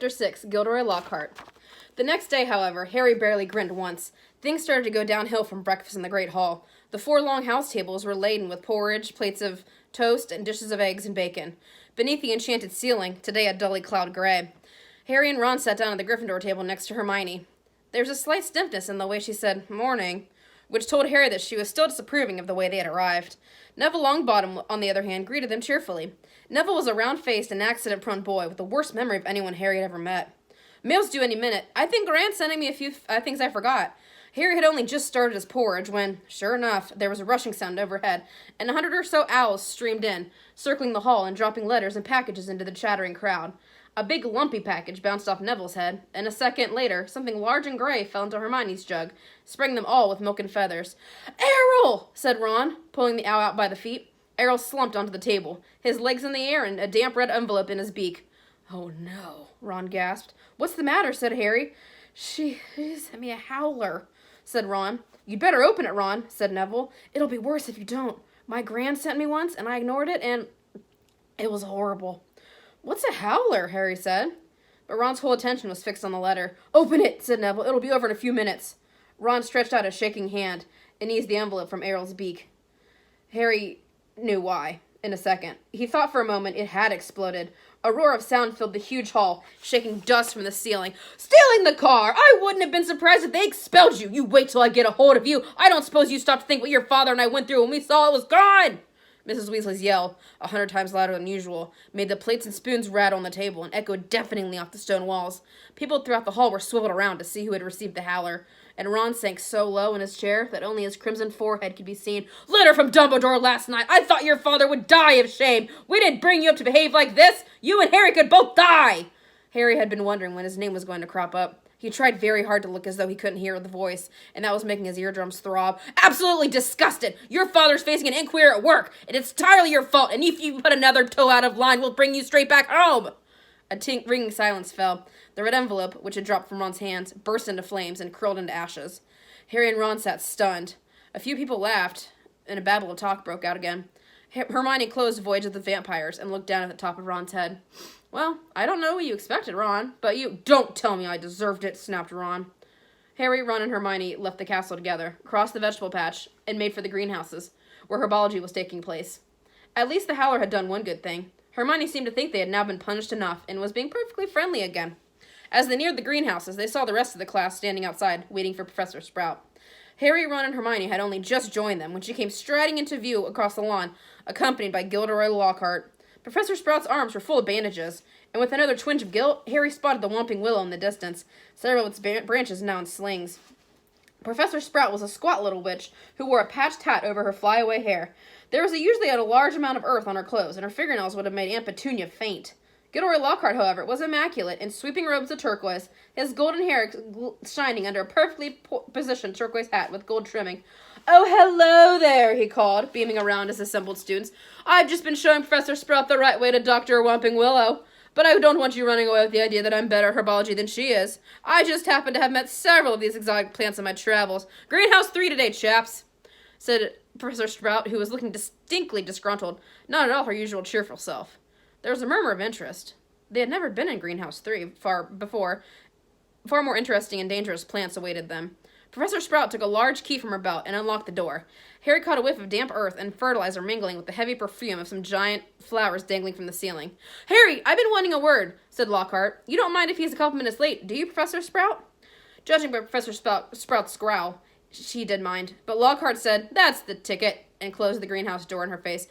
Chapter 6, Gilderoy Lockhart. The next day, however, Harry barely grinned once. Things started to go downhill from breakfast in the great hall. The 4 long house tables were laden with porridge, plates of toast, and dishes of eggs and bacon. Beneath the enchanted ceiling, today a dully cloud gray, Harry and Ron sat down at the Gryffindor table next to Hermione. There was a slight stiffness in the way she said, "Morning," which told Harry that she was still disapproving of the way they had arrived. Neville Longbottom, on the other hand, greeted them cheerfully. Neville was a round-faced and accident-prone boy with the worst memory of anyone Harry had ever met. "Mail's due any minute. I think Grant's sending me a few things I forgot." Harry had only just started his porridge when, sure enough, there was a rushing sound overhead, and 100 or so owls streamed in, circling the hall and dropping letters and packages into the chattering crowd. A big lumpy package bounced off Neville's head, and a second later, something large and gray fell into Hermione's jug, spraying them all with milk and feathers. "Errol!" said Ron, pulling the owl out by the feet. Errol slumped onto the table, his legs in the air and a damp red envelope in his beak. "Oh no," Ron gasped. "What's the matter?" said Harry. She sent me a howler," said Ron. "You'd better open it, Ron," said Neville. "It'll be worse if you don't. My gran sent me once, and I ignored it, and it was horrible." "What's a howler?" Harry said. But Ron's whole attention was fixed on the letter. "Open it," said Neville. "It'll be over in a few minutes." Ron stretched out a shaking hand and eased the envelope from Errol's beak. Harry knew why. In a second. He thought for a moment it had exploded. A roar of sound filled the huge hall, shaking dust from the ceiling. "Stealing the car! I wouldn't have been surprised if they expelled you! You wait till I get a hold of you! I don't suppose you stopped to think what your father and I went through when we saw it was gone!" Mrs. Weasley's yell, 100 times louder than usual, made the plates and spoons rattle on the table and echoed deafeningly off the stone walls. People throughout the hall were swiveled around to see who had received the howler, and Ron sank so low in his chair that only his crimson forehead could be seen. "Letter from Dumbledore last night! I thought your father would die of shame! We didn't bring you up to behave like this! You and Harry could both die!" Harry had been wondering when his name was going to crop up. He tried very hard to look as though he couldn't hear the voice, and that was making his eardrums throb. "Absolutely disgusted! Your father's facing an inquiry at work, and it's entirely your fault, and if you put another toe out of line, we'll bring you straight back home!" A ringing silence fell. The red envelope, which had dropped from Ron's hands, burst into flames and curled into ashes. Harry and Ron sat stunned. A few people laughed, and a babble of talk broke out again. Hermione closed Voyage of the Vampires and looked down at the top of Ron's head. "Well, I don't know what you expected, Ron, but you—" "Don't tell me I deserved it," snapped Ron. Harry, Ron, and Hermione left the castle together, crossed the vegetable patch, and made for the greenhouses, where herbology was taking place. At least the howler had done one good thing. Hermione seemed to think they had now been punished enough, and was being perfectly friendly again. As they neared the greenhouses, they saw the rest of the class standing outside, waiting for Professor Sprout. Harry, Ron, and Hermione had only just joined them when she came striding into view across the lawn, accompanied by Gilderoy Lockhart. Professor Sprout's arms were full of bandages, and with another twinge of guilt, Harry spotted the whomping willow in the distance, several of its branches now in slings. Professor Sprout was a squat little witch who wore a patched hat over her flyaway hair. There was usually a large amount of earth on her clothes, and her fingernails would have made Aunt Petunia faint. Gilderoy Lockhart, however, was immaculate in sweeping robes of turquoise, his golden hair shining under a perfectly positioned turquoise hat with gold trimming. "Oh, hello there," he called, beaming around his assembled students. "I've just been showing Professor Sprout the right way to doctor a whomping willow. But I don't want you running away with the idea that I'm better at herbology than she is. I just happen to have met several of these exotic plants in my travels. Greenhouse 3 today, chaps," said Professor Sprout, who was looking distinctly disgruntled, not at all her usual cheerful self. There was a murmur of interest. They had never been in Greenhouse 3 before. Far more interesting and dangerous plants awaited them. Professor Sprout took a large key from her belt and unlocked the door. Harry caught a whiff of damp earth and fertilizer mingling with the heavy perfume of some giant flowers dangling from the ceiling. "Harry, I've been wanting a word," said Lockhart. "You don't mind if he's a couple minutes late, do you, Professor Sprout?" Judging by Professor Sprout's growl, she did mind, but Lockhart said, "That's the ticket," and closed the greenhouse door in her face.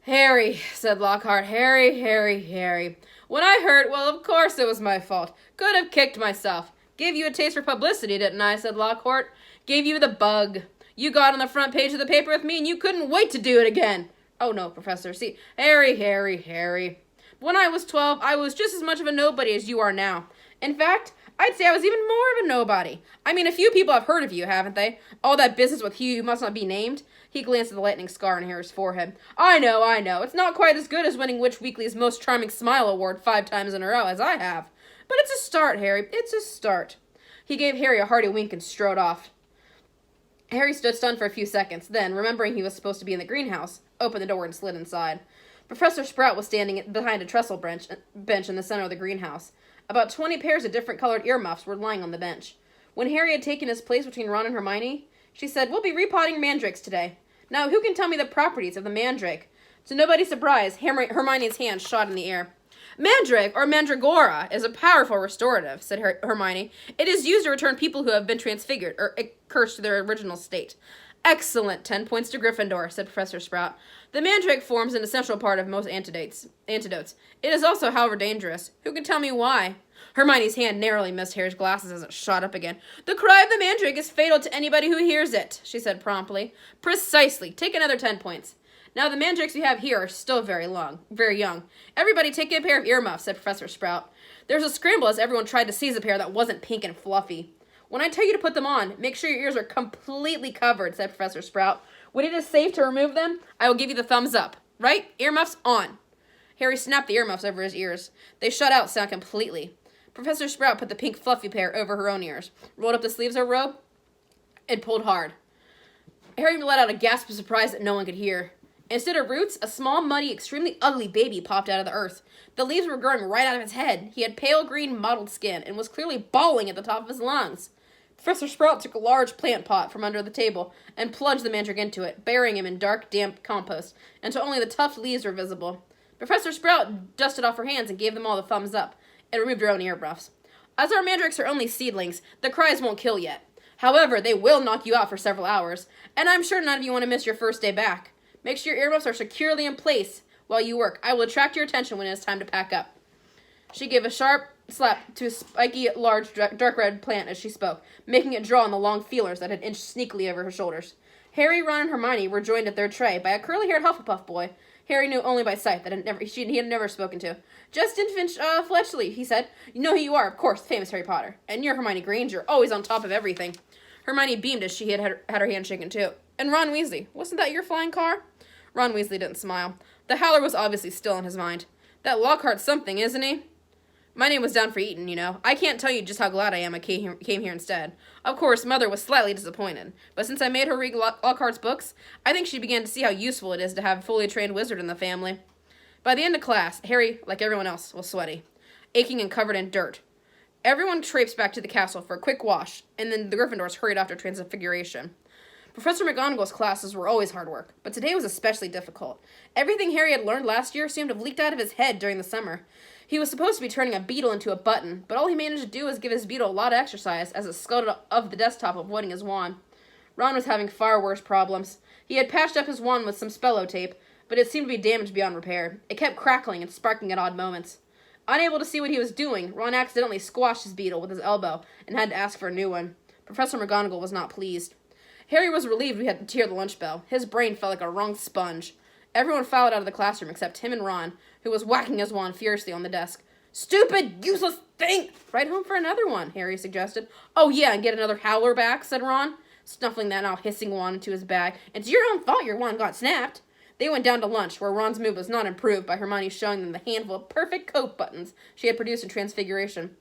"Harry," said Lockhart. Harry. When I heard, well, of course it was my fault. Could have kicked myself. Gave you a taste for publicity, didn't I?" said Lockhart. "Gave you the bug. You got on the front page of the paper with me, and you couldn't wait to do it again." "Oh, no, Professor. See, Harry. When I was 12, I was just as much of a nobody as you are now. In fact, I'd say I was even more of a nobody. I mean, a few people have heard of you, haven't they? All that business with Hugh who must not be named." He glanced at the lightning scar on Harry's forehead. I know. It's not quite as good as winning Witch Weekly's Most Charming Smile Award 5 times in a row, as I have. But it's a start, Harry. It's a start." He gave Harry a hearty wink and strode off. Harry stood stunned for a few seconds, then, remembering he was supposed to be in the greenhouse, opened the door and slid inside. Professor Sprout was standing behind a trestle bench in the center of the greenhouse. About 20 pairs of different colored earmuffs were lying on the bench. When Harry had taken his place between Ron and Hermione, she said, "We'll be repotting mandrakes today. Now, who can tell me the properties of the mandrake?" To nobody's surprise, Hermione's hand shot in the air. "Mandrake, or mandragora, is a powerful restorative," said Hermione. "It is used to return people who have been transfigured, or cursed to their original state." "Excellent. 10 points to Gryffindor," said Professor Sprout. "The mandrake forms an essential part of most antidotes. It is also, however, dangerous. Who can tell me why?" Hermione's hand narrowly missed Harry's glasses as it shot up again. "The cry of the mandrake is fatal to anybody who hears it," she said promptly. "Precisely. Take another 10 points. Now, the mandrakes we have here are still very young. Everybody take a pair of earmuffs," said Professor Sprout. There was a scramble as everyone tried to seize a pair that wasn't pink and fluffy. "When I tell you to put them on, make sure your ears are completely covered," said Professor Sprout. "When it is safe to remove them, I will give you the thumbs up. Right? Earmuffs on." Harry snapped the earmuffs over his ears. They shut out sound completely. Professor Sprout put the pink fluffy pair over her own ears, rolled up the sleeves of her robe, and pulled hard. Harry let out a gasp of surprise that no one could hear. Instead of roots, a small, muddy, extremely ugly baby popped out of the earth. The leaves were growing right out of his head. He had pale green, mottled skin and was clearly bawling at the top of his lungs. Professor Sprout took a large plant pot from under the table and plunged the mandrake into it, burying him in dark, damp compost until only the tough leaves were visible. Professor Sprout dusted off her hands and gave them all the thumbs up, and removed her own earmuffs. "As our mandrakes are only seedlings, the cries won't kill yet. However, they will knock you out for several hours, and I'm sure none of you want to miss your first day back. Make sure your earmuffs are securely in place while you work. I will attract your attention when it is time to pack up." She gave a sharp slap to a spiky, large, dark red plant as she spoke, making it draw on the long feelers that had inched sneakily over her shoulders. Harry, Ron, and Hermione were joined at their tray by a curly-haired Hufflepuff boy Harry knew only by sight that he had never spoken to. "Justin Fletchley," he said. "You know who you are, of course, famous Harry Potter. And you're Hermione Granger, always on top of everything." Hermione beamed as she had her hand shaken too. "And Ron Weasley, wasn't that your flying car?" Ron Weasley didn't smile. The howler was obviously still in his mind. "That Lockhart's something, isn't he?" "My name was down for Eton, you know. I can't tell you just how glad I am I came here instead. Of course, Mother was slightly disappointed, but since I made her read Lockhart's books, I think she began to see how useful it is to have a fully trained wizard in the family." By the end of class, Harry, like everyone else, was sweaty, aching and covered in dirt. Everyone traipsed back to the castle for a quick wash, and then the Gryffindors hurried off to Transfiguration. Professor McGonagall's classes were always hard work, but today was especially difficult. Everything Harry had learned last year seemed to have leaked out of his head during the summer. He was supposed to be turning a beetle into a button, but all he managed to do was give his beetle a lot of exercise as it scuttled off the desktop avoiding his wand. Ron was having far worse problems. He had patched up his wand with some Spello tape, but it seemed to be damaged beyond repair. It kept crackling and sparking at odd moments. Unable to see what he was doing, Ron accidentally squashed his beetle with his elbow and had to ask for a new one. Professor McGonagall was not pleased. Harry was relieved we had to hear the lunch bell. His brain felt like a wrung sponge. Everyone filed out of the classroom except him and Ron, who was whacking his wand furiously on the desk. "Stupid, useless thing! Write home for another one," Harry suggested. "Oh yeah, and get another howler back," said Ron, snuffling that now hissing wand into his bag. "It's your own fault your wand got snapped." They went down to lunch, where Ron's mood was not improved by Hermione showing them the handful of perfect coat buttons she had produced in Transfiguration.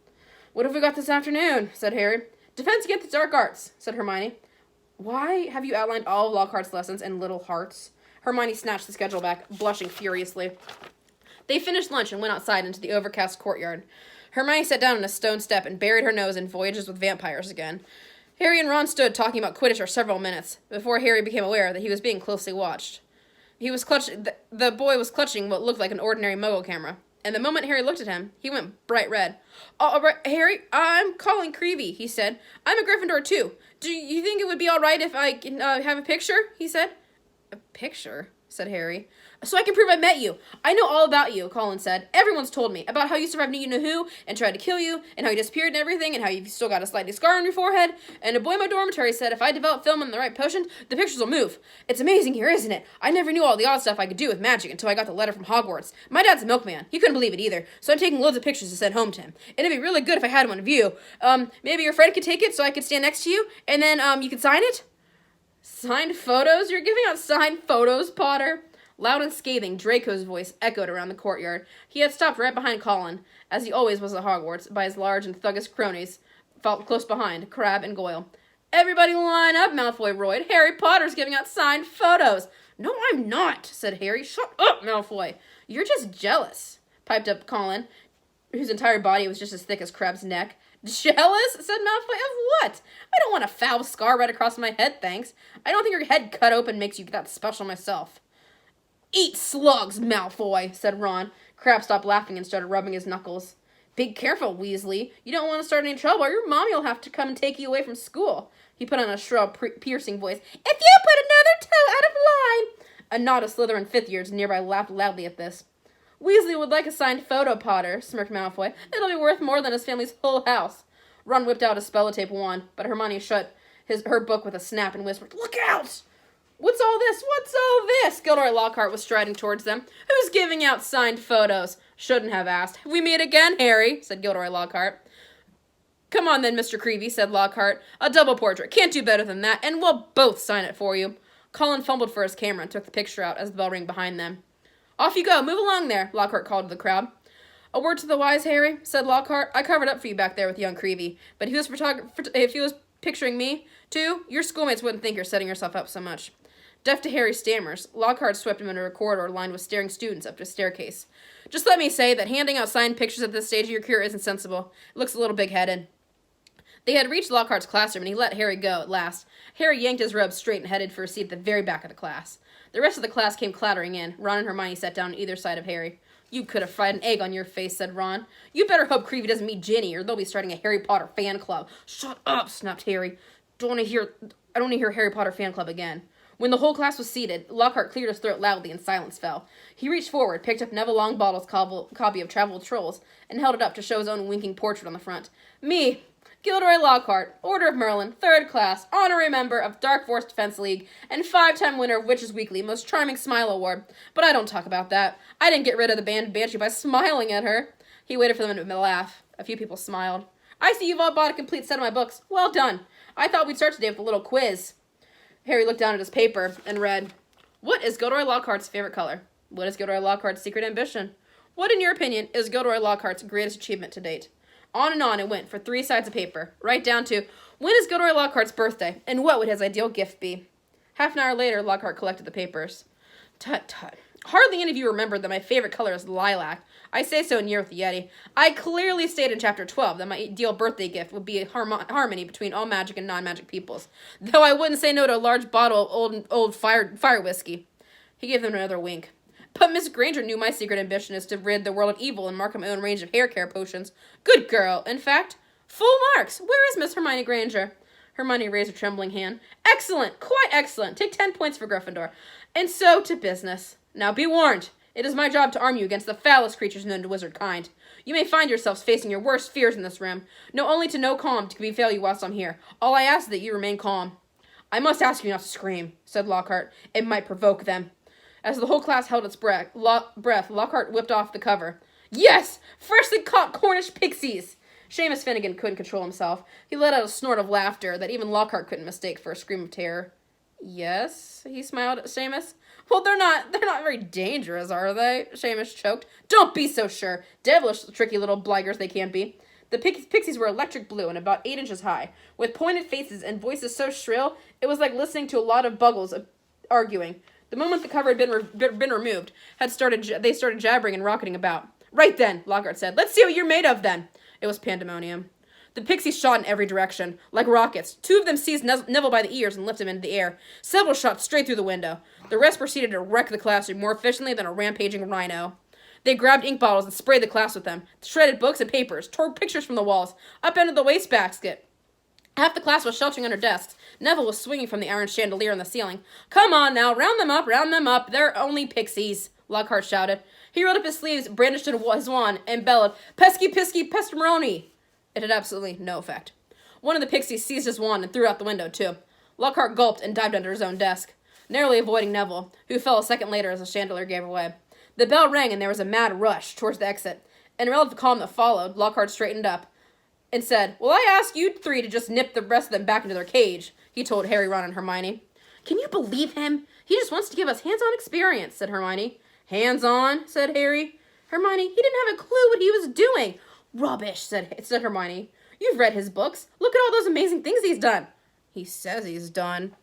"What have we got this afternoon?" said Harry. "Defense against the dark arts," said Hermione. "Why have you outlined all of Lockhart's lessons in little hearts?" Hermione snatched the schedule back, blushing furiously. They finished lunch and went outside into the overcast courtyard. Hermione sat down on a stone step and buried her nose in Voyages with Vampires again. Harry and Ron stood talking about Quidditch for several minutes, before Harry became aware that he was being closely watched. The boy was clutching what looked like an ordinary Muggle camera, and the moment Harry looked at him, he went bright red. "All right, Harry, I'm Colin Creevey," he said. "I'm a Gryffindor, too. Do you think it would be all right if I can have a picture?" he said. "A picture?" said Harry. "So I can prove I met you. I know all about you," Colin said. "Everyone's told me about how you survived you-know-who and tried to kill you, and how you disappeared and everything, and how you've still got a slightly scar on your forehead. And a boy in my dormitory said if I develop film and the right potion, the pictures will move. It's amazing here, isn't it? I never knew all the odd stuff I could do with magic until I got the letter from Hogwarts. My dad's a milkman. He couldn't believe it either, so I'm taking loads of pictures to send home to him. It'd be really good if I had one of you. Maybe your friend could take it so I could stand next to you, and then, you could sign it?" "Signed photos? You're giving out signed photos, Potter?" Loud and scathing, Draco's voice echoed around the courtyard. He had stopped right behind Colin, as he always was at Hogwarts, by his large and thuggish cronies, followed close behind, Crabbe and Goyle. "Everybody line up," Malfoy roared. "Harry Potter's giving out signed photos." "No, I'm not," said Harry. "Shut up, Malfoy." "You're just jealous," piped up Colin. whose entire body was just as thick as Crabbe's neck. Jealous? Said Malfoy. Of what? I don't want a foul scar right across my head, thanks. I don't think your head cut open makes you that special myself. Eat slugs, Malfoy, said Ron. Crabbe stopped laughing and started rubbing his knuckles. Be careful, Weasley. You don't want to start any trouble or your mommy will have to come and take you away from school. He put on a shrill, piercing voice. If you put another toe out of line. A knot of Slytherin fifth years nearby laughed loudly at this. Weasley would like a signed photo, Potter, smirked Malfoy. It'll be worth more than his family's whole house. Ron whipped out a spell-tape wand, but Hermione shut her book with a snap and whispered, Look out! What's all this? What's all this? Gilderoy Lockhart was striding towards them. Who's giving out signed photos? Shouldn't have asked. We meet again, Harry, said Gilderoy Lockhart. Come on then, Mr. Creevey, said Lockhart. A double portrait. Can't do better than that, and we'll both sign it for you. Colin fumbled for his camera and took the picture out as the bell rang behind them. Off you go. Move along there, Lockhart called to the crowd. A word to the wise, Harry, said Lockhart. I covered up for you back there with young Creevey, but if he was picturing me, too, your schoolmates wouldn't think you're setting yourself up so much. Deaf to Harry's stammers, Lockhart swept him into a corridor lined with staring students up to a staircase. Just let me say that handing out signed pictures at this stage of your career isn't sensible. It looks a little big-headed. They had reached Lockhart's classroom, and he let Harry go at last. Harry yanked his robe straight and headed for a seat at the very back of the class. The rest of the class came clattering in. Ron and Hermione sat down on either side of Harry. You could have fried an egg on your face, said Ron. You better hope Creevey doesn't meet Ginny, or they'll be starting a Harry Potter fan club. Shut up, snapped Harry. I don't want to hear Harry Potter fan club again. When the whole class was seated, Lockhart cleared his throat loudly and silence fell. He reached forward, picked up Neville Longbottle's copy of Travel with Trolls, and held it up to show his own winking portrait on the front. Me, Gilderoy Lockhart, Order of Merlin, 3rd class, honorary member of Dark Force Defense League, and 5-time winner of Witches Weekly Most Charming Smile Award. But I don't talk about that. I didn't get rid of the Banshee by smiling at her. He waited for them to laugh. A few people smiled. I see you've all bought a complete set of my books. Well done. I thought we'd start today with a little quiz. Harry looked down at his paper and read, What is Gilderoy Lockhart's favorite color? What is Gilderoy Lockhart's secret ambition? What, in your opinion, is Gilderoy Lockhart's greatest achievement to date? On and on it went for 3 sides of paper, right down to, when is Gilderoy Lockhart's birthday, and what would his ideal gift be? Half an hour later, Lockhart collected the papers. Tut, tut. Hardly any of you remembered that my favorite color is lilac. I say so in Year with the Yeti. I clearly stated in Chapter 12 that my ideal birthday gift would be a harmony between all magic and non-magic peoples, though I wouldn't say no to a large bottle of old fire whiskey. He gave them another wink. But Miss Granger knew my secret ambition is to rid the world of evil and mark my own range of hair care potions. Good girl. In fact, full marks. Where is Miss Hermione Granger? Hermione raised a trembling hand. Excellent. Quite excellent. Take 10 points for Gryffindor. And so to business. Now be warned. It is my job to arm you against the foulest creatures known to wizard kind. You may find yourselves facing your worst fears in this room. Know only to know calm to befall you whilst I'm here. All I ask is that you remain calm. I must ask you not to scream, said Lockhart. It might provoke them. As the whole class held its breath, Lockhart whipped off the cover. Yes! Freshly caught Cornish pixies! Seamus Finnegan couldn't control himself. He let out a snort of laughter that even Lockhart couldn't mistake for a scream of terror. Yes, he smiled at Seamus. Well, they're not very dangerous, are they? Seamus choked. Don't be so sure. Devilish, tricky little bligers they can be. The pixies were electric blue and about 8 inches high, with pointed faces and voices so shrill, it was like listening to a lot of buggles arguing. The moment the cover had been removed, they started jabbering and rocketing about. Right then, Lockhart said. Let's see what you're made of, then. It was pandemonium. The pixies shot in every direction, like rockets. 2 of them seized Neville by the ears and lifted him into the air. Several shot straight through the window. The rest proceeded to wreck the classroom more efficiently than a rampaging rhino. They grabbed ink bottles and sprayed the class with them, shredded books and papers, tore pictures from the walls, upended the wastebasket. Half the class was sheltering under desks. Neville was swinging from the iron chandelier on the ceiling. Come on now, round them up, they're only pixies, Lockhart shouted. He rolled up his sleeves, brandished his wand, and bellowed, Pesky, pisky, pestamroni! It had absolutely no effect. One of the pixies seized his wand and threw it out the window, too. Lockhart gulped and dived under his own desk, narrowly avoiding Neville, who fell a second later as the chandelier gave way. The bell rang and there was a mad rush towards the exit. In a relative calm that followed, Lockhart straightened up and said, Well, I ask you 3 to just nip the rest of them back into their cage, he told Harry, Ron, and Hermione. Can you believe him? He just wants to give us hands-on experience, said Hermione. Hands-on, said Harry. Hermione, he didn't have a clue what he was doing. Rubbish, said Hermione. You've read his books. Look at all those amazing things he's done. He says he's done.